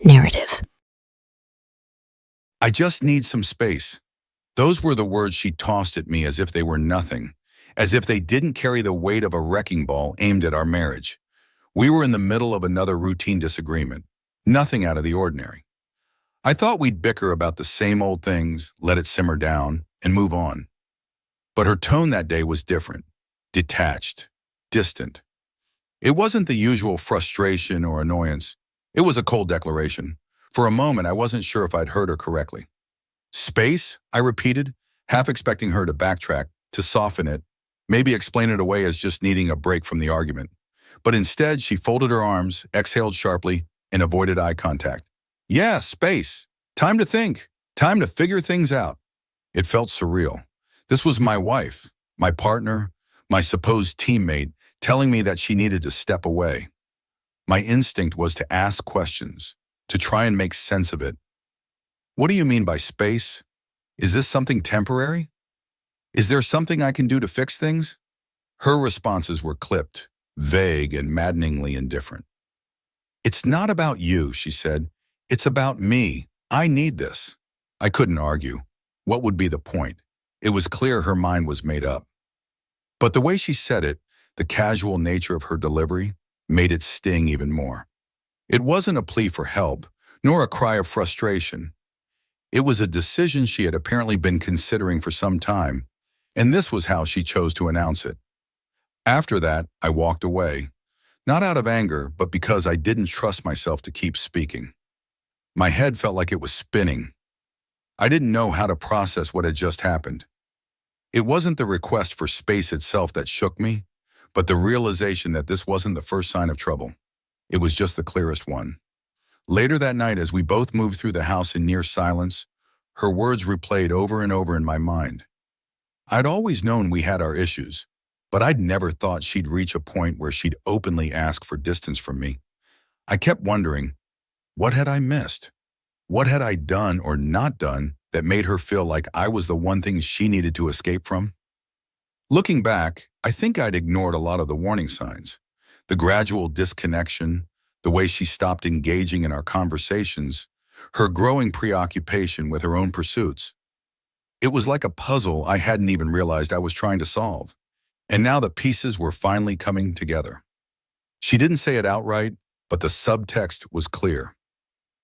narrative. I just need some space. Those were the words she tossed at me as if they were nothing, as if they didn't carry the weight of a wrecking ball aimed at our marriage. We were in the middle of another routine disagreement, nothing out of the ordinary. I thought we'd bicker about the same old things, let it simmer down, and move on. But her tone that day was different, detached, distant. It wasn't the usual frustration or annoyance. It was a cold declaration. For a moment, I wasn't sure if I'd heard her correctly. Space, I repeated, half expecting her to backtrack, to soften it, maybe explain it away as just needing a break from the argument. But instead, she folded her arms, exhaled sharply, and avoided eye contact. Yeah, space. Time to think. Time to figure things out. It felt surreal. This was my wife, my partner, my supposed teammate, telling me that she needed to step away. My instinct was to ask questions, to try and make sense of it. What do you mean by space? Is this something temporary? Is there something I can do to fix things? Her responses were clipped, vague, and maddeningly indifferent. It's not about you, she said. It's about me. I need this. I couldn't argue. What would be the point? It was clear her mind was made up. But the way she said it, the casual nature of her delivery, made it sting even more. It wasn't a plea for help, nor a cry of frustration. It was a decision she had apparently been considering for some time, and this was how she chose to announce it. After that, I walked away, not out of anger, but because I didn't trust myself to keep speaking. My head felt like it was spinning. I didn't know how to process what had just happened. It wasn't the request for space itself that shook me, but the realization that this wasn't the first sign of trouble. It was just the clearest one. Later that night, as we both moved through the house in near silence, her words replayed over and over in my mind. I'd always known we had our issues, but I'd never thought she'd reach a point where she'd openly ask for distance from me. I kept wondering, what had I missed? What had I done or not done that made her feel like I was the one thing she needed to escape from? Looking back, I think I'd ignored a lot of the warning signs. The gradual disconnection, the way she stopped engaging in our conversations, her growing preoccupation with her own pursuits. It was like a puzzle I hadn't even realized I was trying to solve. And now the pieces were finally coming together. She didn't say it outright, but the subtext was clear.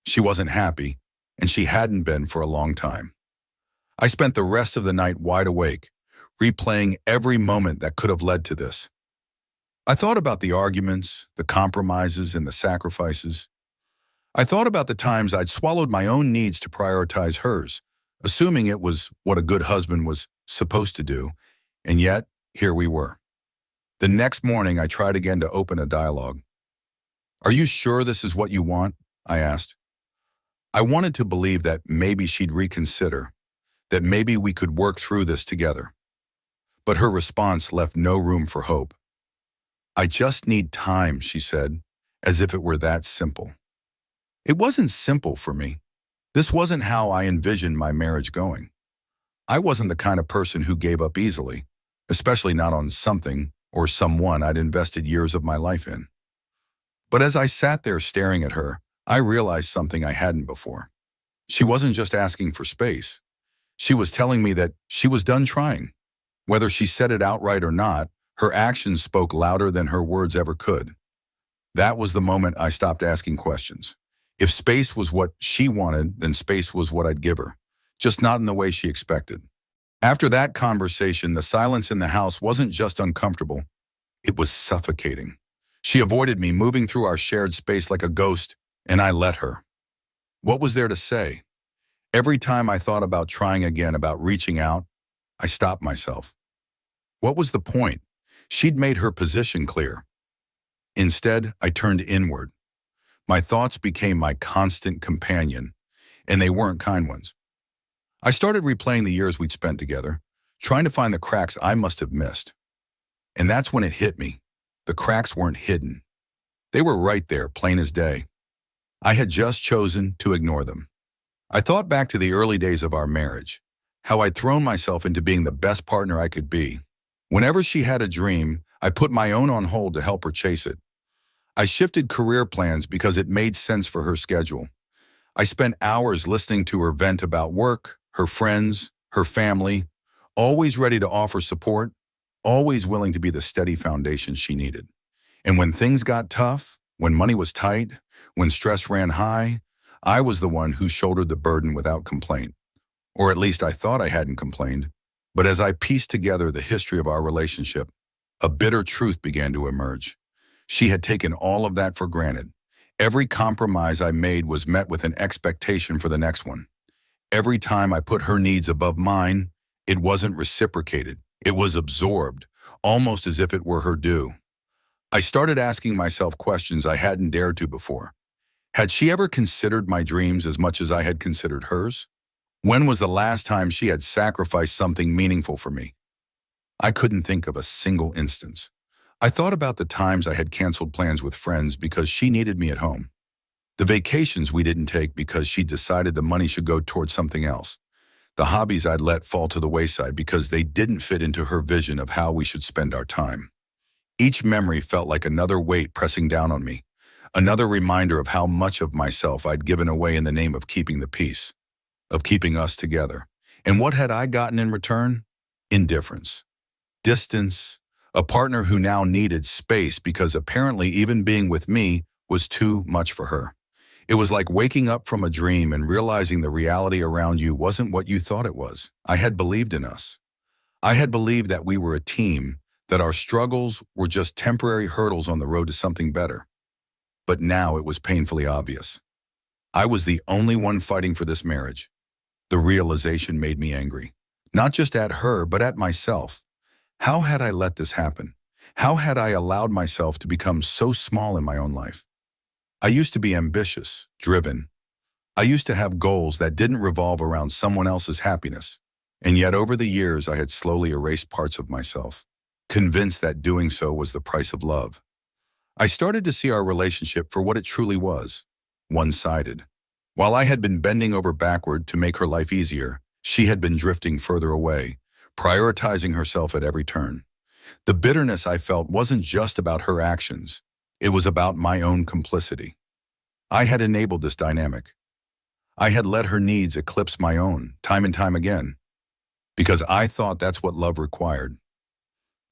She wasn't happy, and she hadn't been for a long time. I spent the rest of the night wide awake, replaying every moment that could have led to this. I thought about the arguments, the compromises, and the sacrifices. I thought about the times I'd swallowed my own needs to prioritize hers, assuming it was what a good husband was supposed to do, and yet, here we were. The next morning, I tried again to open a dialogue. "Are you sure this is what you want?" I asked. I wanted to believe that maybe she'd reconsider, that maybe we could work through this together. But her response left no room for hope. "I just need time," she said, as if it were that simple. It wasn't simple for me. This wasn't how I envisioned my marriage going. I wasn't the kind of person who gave up easily, especially not on something or someone I'd invested years of my life in. But as I sat there staring at her, I realized something I hadn't before. She wasn't just asking for space. She was telling me that she was done trying. Whether she said it outright or not, her actions spoke louder than her words ever could. That was the moment I stopped asking questions. If space was what she wanted, then space was what I'd give her, just not in the way she expected. After that conversation, the silence in the house wasn't just uncomfortable, it was suffocating. She avoided me, moving through our shared space like a ghost, and I let her. What was there to say? Every time I thought about trying again, about reaching out, I stopped myself. What was the point? She'd made her position clear. Instead, I turned inward. My thoughts became my constant companion, and they weren't kind ones. I started replaying the years we'd spent together, trying to find the cracks I must have missed. And that's when it hit me. The cracks weren't hidden. They were right there, plain as day. I had just chosen to ignore them. I thought back to the early days of our marriage, how I'd thrown myself into being the best partner I could be. Whenever she had a dream, I put my own on hold to help her chase it. I shifted career plans because it made sense for her schedule. I spent hours listening to her vent about work, her friends, her family, always ready to offer support, always willing to be the steady foundation she needed. And when things got tough, when money was tight, when stress ran high, I was the one who shouldered the burden without complaint. Or at least I thought I hadn't complained. But as I pieced together the history of our relationship, a bitter truth began to emerge. She had taken all of that for granted. Every compromise I made was met with an expectation for the next one. Every time I put her needs above mine, it wasn't reciprocated. It was absorbed, almost as if it were her due. I started asking myself questions I hadn't dared to before. Had she ever considered my dreams as much as I had considered hers? When was the last time she had sacrificed something meaningful for me? I couldn't think of a single instance. I thought about the times I had canceled plans with friends because she needed me at home. The vacations we didn't take because she decided the money should go towards something else. The hobbies I'd let fall to the wayside because they didn't fit into her vision of how we should spend our time. Each memory felt like another weight pressing down on me, another reminder of how much of myself I'd given away in the name of keeping the peace, of keeping us together. And what had I gotten in return? Indifference, distance, a partner who now needed space because apparently even being with me was too much for her. It was like waking up from a dream and realizing the reality around you wasn't what you thought it was. I had believed in us. I had believed that we were a team, that our struggles were just temporary hurdles on the road to something better. But now it was painfully obvious. I was the only one fighting for this marriage. The realization made me angry, not just at her, but at myself. How had I let this happen? How had I allowed myself to become so small in my own life? I used to be ambitious, driven. I used to have goals that didn't revolve around someone else's happiness. And yet over the years, I had slowly erased parts of myself, convinced that doing so was the price of love. I started to see our relationship for what it truly was, one-sided. While I had been bending over backward to make her life easier, she had been drifting further away, prioritizing herself at every turn. The bitterness I felt wasn't just about her actions. It was about my own complicity. I had enabled this dynamic. I had let her needs eclipse my own, time and time again, because I thought that's what love required.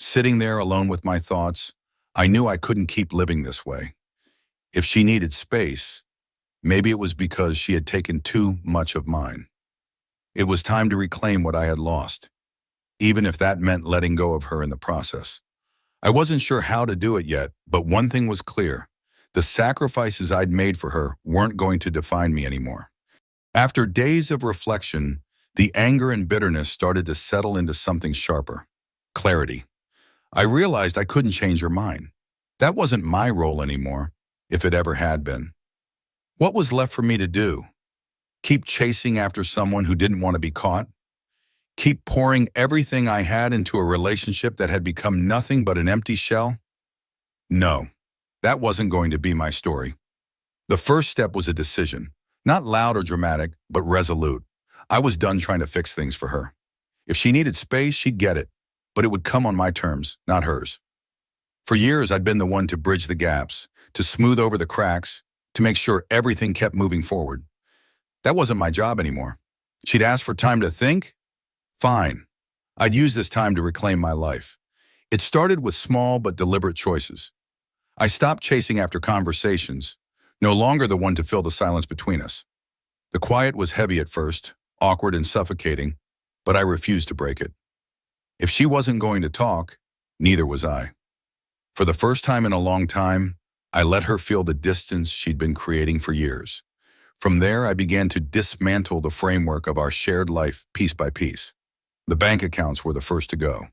Sitting there alone with my thoughts, I knew I couldn't keep living this way. If she needed space, maybe it was because she had taken too much of mine. It was time to reclaim what I had lost, even if that meant letting go of her in the process. I wasn't sure how to do it yet, but one thing was clear. The sacrifices I'd made for her weren't going to define me anymore. After days of reflection, the anger and bitterness started to settle into something sharper: clarity. I realized I couldn't change her mind. That wasn't my role anymore, if it ever had been. What was left for me to do? Keep chasing after someone who didn't want to be caught? Keep pouring everything I had into a relationship that had become nothing but an empty shell? No, that wasn't going to be my story. The first step was a decision, not loud or dramatic, but resolute. I was done trying to fix things for her. If she needed space, she'd get it, but it would come on my terms, not hers. For years, I'd been the one to bridge the gaps, to smooth over the cracks, to make sure everything kept moving forward. That wasn't my job anymore. She'd asked for time to think? Fine. I'd use this time to reclaim my life. It started with small but deliberate choices. I stopped chasing after conversations, no longer the one to fill the silence between us. The quiet was heavy at first, awkward and suffocating, but I refused to break it. If she wasn't going to talk, neither was I. For the first time in a long time, I let her feel the distance she'd been creating for years. From there, I began to dismantle the framework of our shared life piece by piece. The bank accounts were the first to go.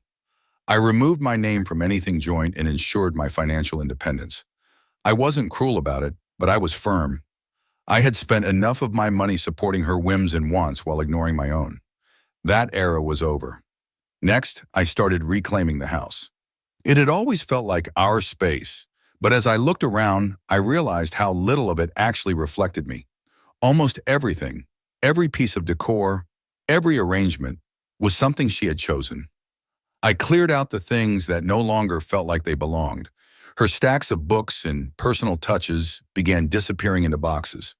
I removed my name from anything joint and ensured my financial independence. I wasn't cruel about it, but I was firm. I had spent enough of my money supporting her whims and wants while ignoring my own. That era was over. Next, I started reclaiming the house. It had always felt like our space, but as I looked around, I realized how little of it actually reflected me. Almost everything, every piece of decor, every arrangement, was something she had chosen. I cleared out the things that no longer felt like they belonged. Her stacks of books and personal touches began disappearing into boxes.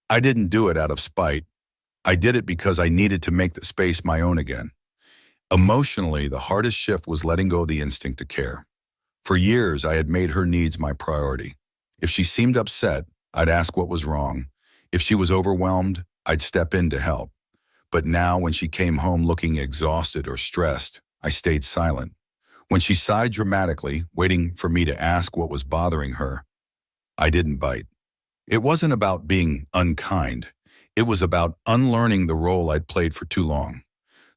I didn't do it out of spite. I did it because I needed to make the space my own again. Emotionally, the hardest shift was letting go of the instinct to care. For years, I had made her needs my priority. If she seemed upset, I'd ask what was wrong. If she was overwhelmed, I'd step in to help. But now, when she came home looking exhausted or stressed, I stayed silent. When she sighed dramatically, waiting for me to ask what was bothering her, I didn't bite. It wasn't about being unkind. It was about unlearning the role I'd played for too long.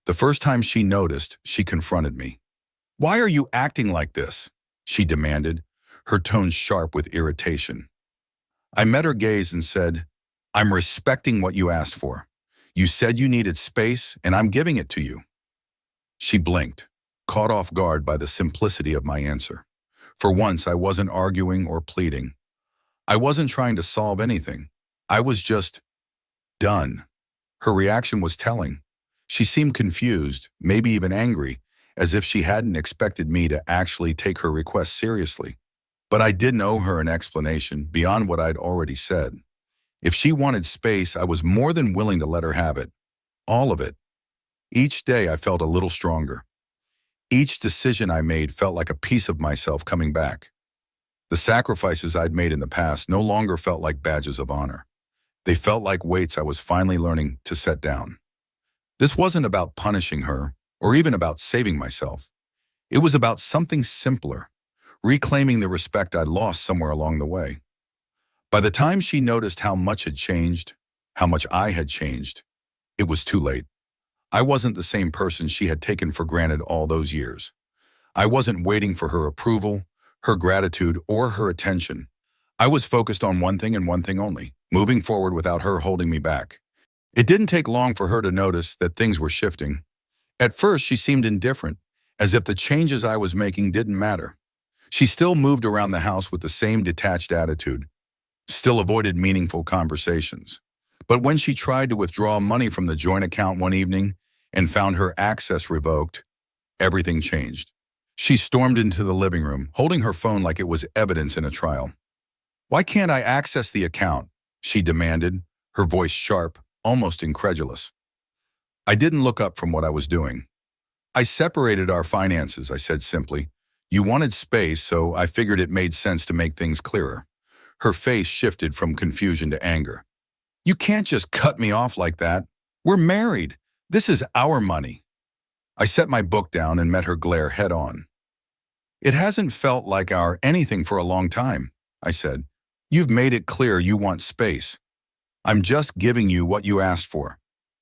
The first time she noticed, she confronted me. "Why are you acting like this?" she demanded, her tone sharp with irritation. I met her gaze and said, "I'm respecting what you asked for. You said you needed space, and I'm giving it to you." She blinked, caught off guard by the simplicity of my answer. For once, I wasn't arguing or pleading. I wasn't trying to solve anything. I was just done. Her reaction was telling. She seemed confused, maybe even angry, as if she hadn't expected me to actually take her request seriously. But I didn't owe her an explanation beyond what I'd already said. If she wanted space, I was more than willing to let her have it. All of it. Each day I felt a little stronger. Each decision I made felt like a piece of myself coming back. The sacrifices I'd made in the past no longer felt like badges of honor. They felt like weights I was finally learning to set down. This wasn't about punishing her, or even about saving myself. It was about something simpler, reclaiming the respect I'd lost somewhere along the way. By the time she noticed how much had changed, how much I had changed, it was too late. I wasn't the same person she had taken for granted all those years. I wasn't waiting for her approval, her gratitude, or her attention. I was focused on one thing and one thing only, moving forward without her holding me back. It didn't take long for her to notice that things were shifting. At first, she seemed indifferent, as if the changes I was making didn't matter. She still moved around the house with the same detached attitude, still avoided meaningful conversations. But when she tried to withdraw money from the joint account one evening and found her access revoked, everything changed. She stormed into the living room, holding her phone like it was evidence in a trial. "Why can't I access the account?" she demanded, her voice sharp, almost incredulous. I didn't look up from what I was doing. "I separated our finances," I said simply. "You wanted space, so I figured it made sense to make things clearer." Her face shifted from confusion to anger. "You can't just cut me off like that. We're married. This is our money." I set my book down and met her glare head on. "It hasn't felt like our anything for a long time," I said. "You've made it clear you want space. I'm just giving you what you asked for."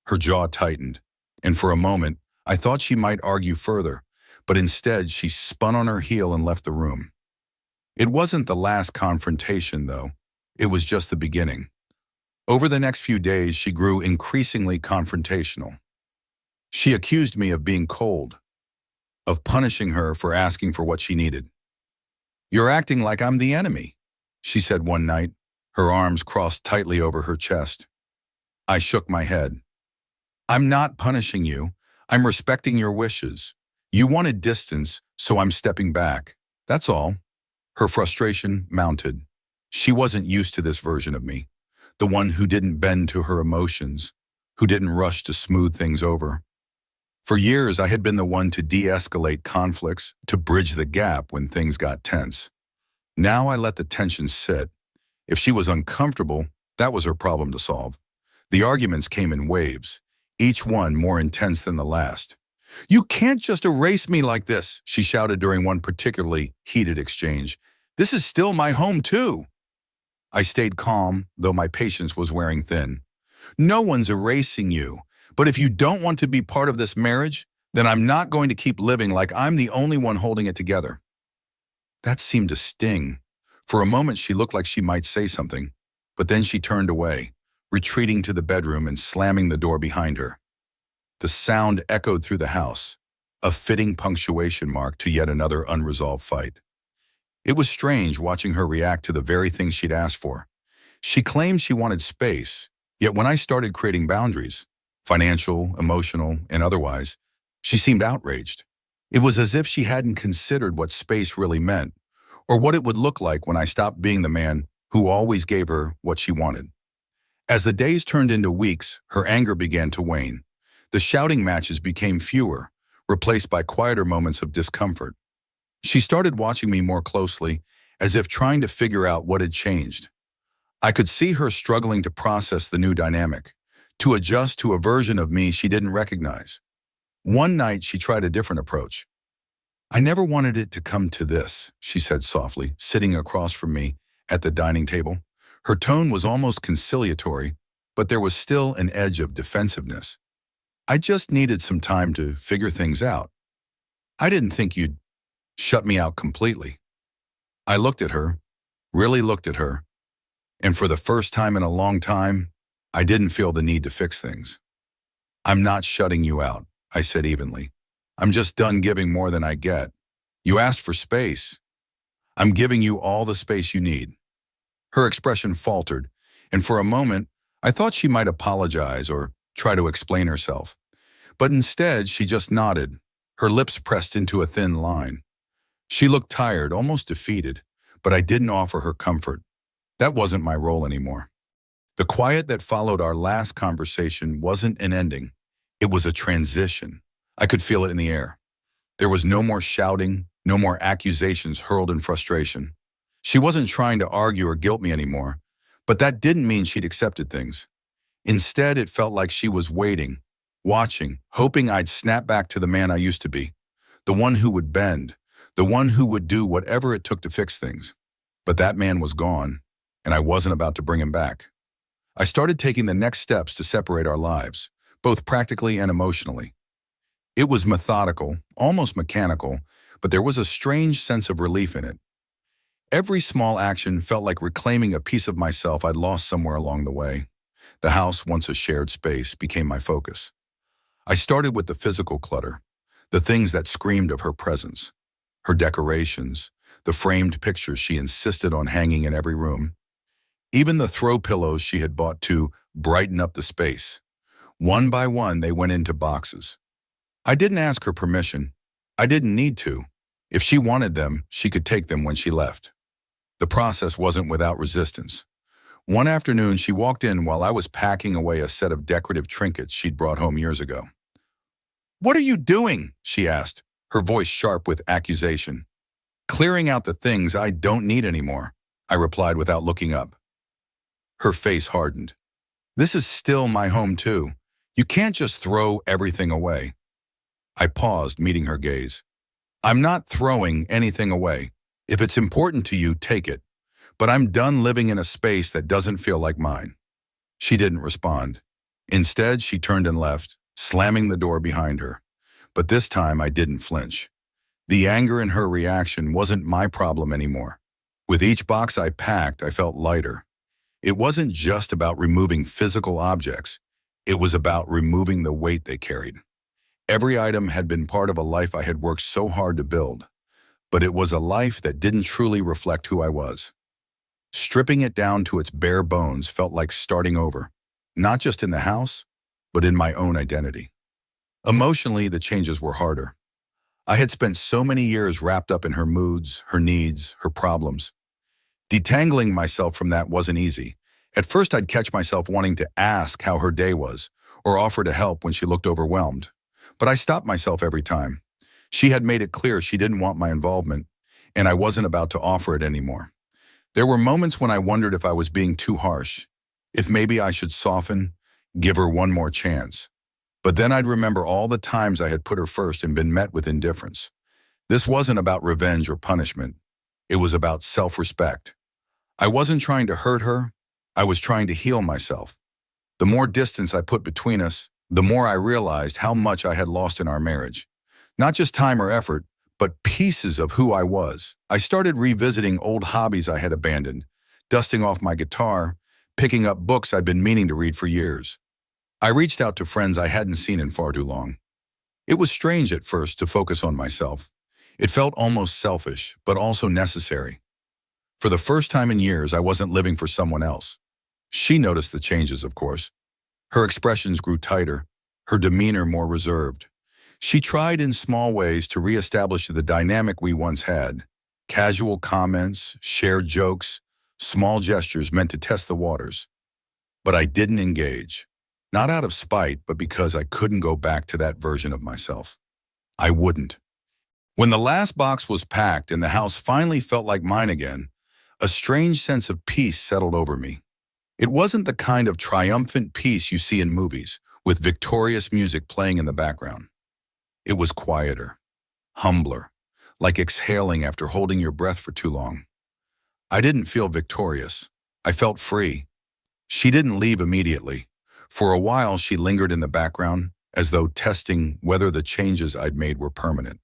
Her jaw tightened, and for a moment, I thought she might argue further, but instead she spun on her heel and left the room. It wasn't the last confrontation, though. It was just the beginning. Over the next few days, she grew increasingly confrontational. She accused me of being cold, of punishing her for asking for what she needed. "You're acting like I'm the enemy," she said one night, her arms crossed tightly over her chest. I shook my head. "I'm not punishing you. I'm respecting your wishes. You wanted distance, so I'm stepping back. That's all." Her frustration mounted. She wasn't used to this version of me, the one who didn't bend to her emotions, who didn't rush to smooth things over. For years, I had been the one to de-escalate conflicts, to bridge the gap when things got tense. Now I let the tension sit. If she was uncomfortable, that was her problem to solve. The arguments came in waves, each one more intense than the last. "You can't just erase me like this," she shouted during one particularly heated exchange. "This is still my home, too." I stayed calm, though my patience was wearing thin. "No one's erasing you, but if you don't want to be part of this marriage, then I'm not going to keep living like I'm the only one holding it together." That seemed to sting. For a moment, she looked like she might say something, but then she turned away, retreating to the bedroom and slamming the door behind her. The sound echoed through the house, a fitting punctuation mark to yet another unresolved fight. It was strange watching her react to the very thing she'd asked for. She claimed she wanted space, yet when I started creating boundaries, financial, emotional, and otherwise, she seemed outraged. It was as if she hadn't considered what space really meant, or what it would look like when I stopped being the man who always gave her what she wanted. As the days turned into weeks, her anger began to wane. The shouting matches became fewer, replaced by quieter moments of discomfort. She started watching me more closely, as if trying to figure out what had changed. I could see her struggling to process the new dynamic, to adjust to a version of me she didn't recognize. One night, she tried a different approach. "I never wanted it to come to this," she said softly, sitting across from me at the dining table. Her tone was almost conciliatory, but there was still an edge of defensiveness. "I just needed some time to figure things out. I didn't think you'd shut me out completely." I looked at her, really looked at her, and for the first time in a long time, I didn't feel the need to fix things. "I'm not shutting you out," I said evenly. "I'm just done giving more than I get. You asked for space. I'm giving you all the space you need." Her expression faltered, and for a moment, I thought she might apologize or try to explain herself. But instead, she just nodded, her lips pressed into a thin line. She looked tired, almost defeated, but I didn't offer her comfort. That wasn't my role anymore. The quiet that followed our last conversation wasn't an ending. It was a transition. I could feel it in the air. There was no more shouting, no more accusations hurled in frustration. She wasn't trying to argue or guilt me anymore, but that didn't mean she'd accepted things. Instead, it felt like she was waiting, watching, hoping I'd snap back to the man I used to be, the one who would bend, the one who would do whatever it took to fix things. But that man was gone, and I wasn't about to bring him back. I started taking the next steps to separate our lives, both practically and emotionally. It was methodical, almost mechanical, but there was a strange sense of relief in it. Every small action felt like reclaiming a piece of myself I'd lost somewhere along the way. The house, once a shared space, became my focus. I started with the physical clutter, the things that screamed of her presence, her decorations, the framed pictures she insisted on hanging in every room, even the throw pillows she had bought to brighten up the space. One by one, they went into boxes. I didn't ask her permission. I didn't need to. If she wanted them, she could take them when she left. The process wasn't without resistance. One afternoon, she walked in while I was packing away a set of decorative trinkets she'd brought home years ago. "What are you doing?" she asked, her voice sharp with accusation. "Clearing out the things I don't need anymore," I replied without looking up. Her face hardened. "This is still my home too. You can't just throw everything away." I paused, meeting her gaze. "I'm not throwing anything away. If it's important to you, take it. But I'm done living in a space that doesn't feel like mine." She didn't respond. Instead, she turned and left, slamming the door behind her. But this time, I didn't flinch. The anger in her reaction wasn't my problem anymore. With each box I packed, I felt lighter. It wasn't just about removing physical objects. It was about removing the weight they carried. Every item had been part of a life I had worked so hard to build, but it was a life that didn't truly reflect who I was. Stripping it down to its bare bones felt like starting over, not just in the house, but in my own identity. Emotionally, the changes were harder. I had spent so many years wrapped up in her moods, her needs, her problems. Detangling myself from that wasn't easy. At first, I'd catch myself wanting to ask how her day was, or offer to help when she looked overwhelmed. But I stopped myself every time. She had made it clear she didn't want my involvement, and I wasn't about to offer it anymore. There were moments when I wondered if I was being too harsh, if maybe I should soften, give her one more chance. But then I'd remember all the times I had put her first and been met with indifference. This wasn't about revenge or punishment. It was about self-respect. I wasn't trying to hurt her. I was trying to heal myself. The more distance I put between us, the more I realized how much I had lost in our marriage. Not just time or effort, but pieces of who I was. I started revisiting old hobbies I had abandoned, dusting off my guitar, picking up books I'd been meaning to read for years. I reached out to friends I hadn't seen in far too long. It was strange at first to focus on myself. It felt almost selfish, but also necessary. For the first time in years, I wasn't living for someone else. She noticed the changes, of course. Her expressions grew tighter, her demeanor more reserved. She tried in small ways to reestablish the dynamic we once had. Casual comments, shared jokes, small gestures meant to test the waters. But I didn't engage. Not out of spite, but because I couldn't go back to that version of myself. I wouldn't. When the last box was packed and the house finally felt like mine again, a strange sense of peace settled over me. It wasn't the kind of triumphant peace you see in movies, with victorious music playing in the background. It was quieter, humbler, like exhaling after holding your breath for too long. I didn't feel victorious. I felt free. She didn't leave immediately. For a while, she lingered in the background, as though testing whether the changes I'd made were permanent.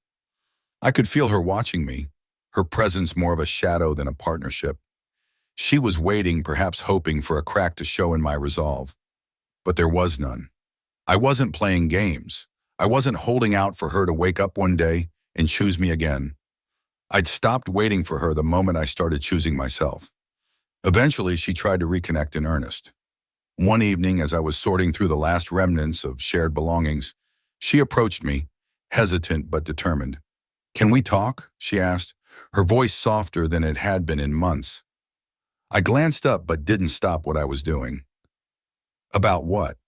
I could feel her watching me, her presence more of a shadow than a partnership. She was waiting, perhaps hoping for a crack to show in my resolve. But there was none. I wasn't playing games. I wasn't holding out for her to wake up one day and choose me again. I'd stopped waiting for her the moment I started choosing myself. Eventually, she tried to reconnect in earnest. One evening, as I was sorting through the last remnants of shared belongings, she approached me, hesitant but determined. "Can we talk?" she asked, her voice softer than it had been in months. I glanced up but didn't stop what I was doing. "About what?"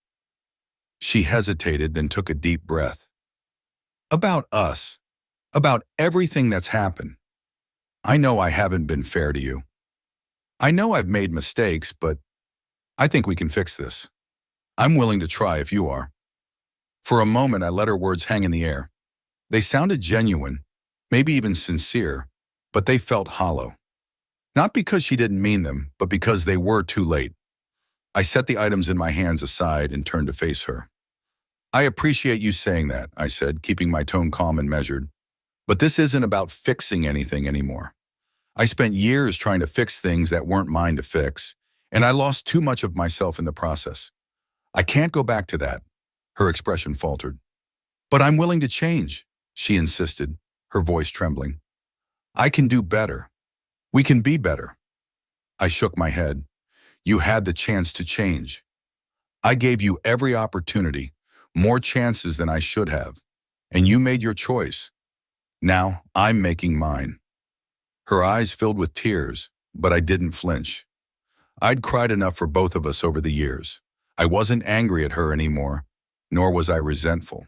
She hesitated, then took a deep breath. "About us. About everything that's happened. I know I haven't been fair to you. I know I've made mistakes, but I think we can fix this. I'm willing to try if you are." For a moment, I let her words hang in the air. They sounded genuine, maybe even sincere, but they felt hollow. Not because she didn't mean them, but because they were too late. I set the items in my hands aside and turned to face her. "I appreciate you saying that," I said, keeping my tone calm and measured. "But this isn't about fixing anything anymore. I spent years trying to fix things that weren't mine to fix, and I lost too much of myself in the process. I can't go back to that." Her expression faltered. "But I'm willing to change," she insisted, her voice trembling. "I can do better. We can be better." I shook my head. "You had the chance to change. I gave you every opportunity, more chances than I should have, and you made your choice. Now I'm making mine." Her eyes filled with tears, but I didn't flinch. I'd cried enough for both of us over the years. I wasn't angry at her anymore, nor was I resentful.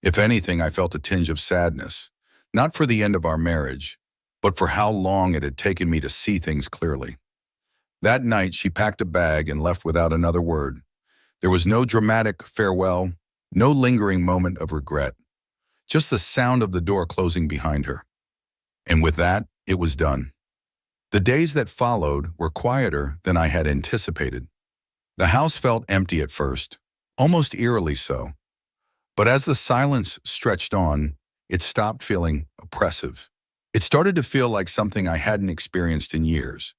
If anything, I felt a tinge of sadness, not for the end of our marriage, but for how long it had taken me to see things clearly. That night, she packed a bag and left without another word. There was no dramatic farewell, no lingering moment of regret, just the sound of the door closing behind her. And with that, it was done. The days that followed were quieter than I had anticipated. The house felt empty at first, almost eerily so. But as the silence stretched on, it stopped feeling oppressive. It started to feel like something I hadn't experienced in years.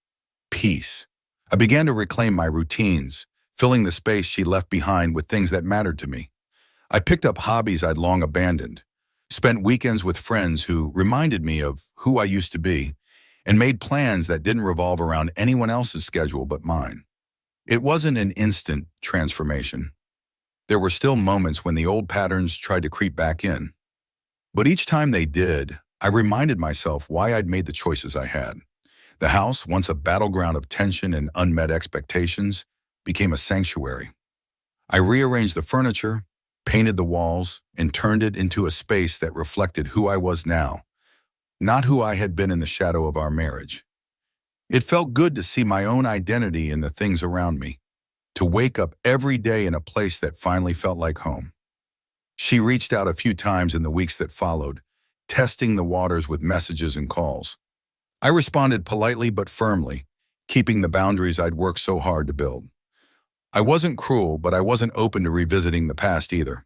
Peace. I began to reclaim my routines, filling the space she left behind with things that mattered to me. I picked up hobbies I'd long abandoned, spent weekends with friends who reminded me of who I used to be, and made plans that didn't revolve around anyone else's schedule but mine. It wasn't an instant transformation. There were still moments when the old patterns tried to creep back in. But each time they did, I reminded myself why I'd made the choices I had. The house, once a battleground of tension and unmet expectations, became a sanctuary. I rearranged the furniture, painted the walls, and turned it into a space that reflected who I was now, not who I had been in the shadow of our marriage. It felt good to see my own identity in the things around me, to wake up every day in a place that finally felt like home. She reached out a few times in the weeks that followed, testing the waters with messages and calls. I responded politely but firmly, keeping the boundaries I'd worked so hard to build. I wasn't cruel, but I wasn't open to revisiting the past either.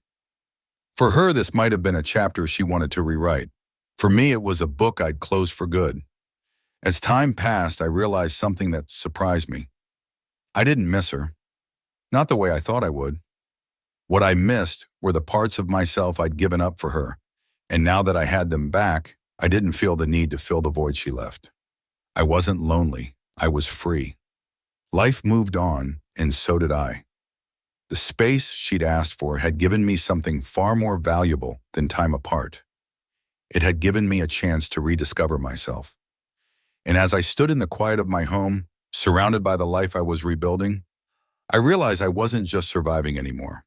For her, this might have been a chapter she wanted to rewrite. For me, it was a book I'd close for good. As time passed, I realized something that surprised me. I didn't miss her. Not the way I thought I would. What I missed were the parts of myself I'd given up for her, and now that I had them back, I didn't feel the need to fill the void she left. I wasn't lonely. I was free. Life moved on, and so did I. The space she'd asked for had given me something far more valuable than time apart. It had given me a chance to rediscover myself. And as I stood in the quiet of my home, surrounded by the life I was rebuilding, I realized I wasn't just surviving anymore.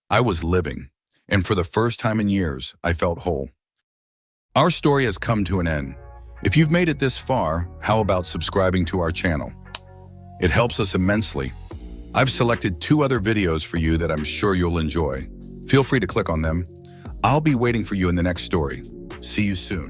I was living, and for the first time in years, I felt whole. Our story has come to an end. If you've made it this far, how about subscribing to our channel? It helps us immensely. I've selected 2 other videos for you that I'm sure you'll enjoy. Feel free to click on them. I'll be waiting for you in the next story. See you soon.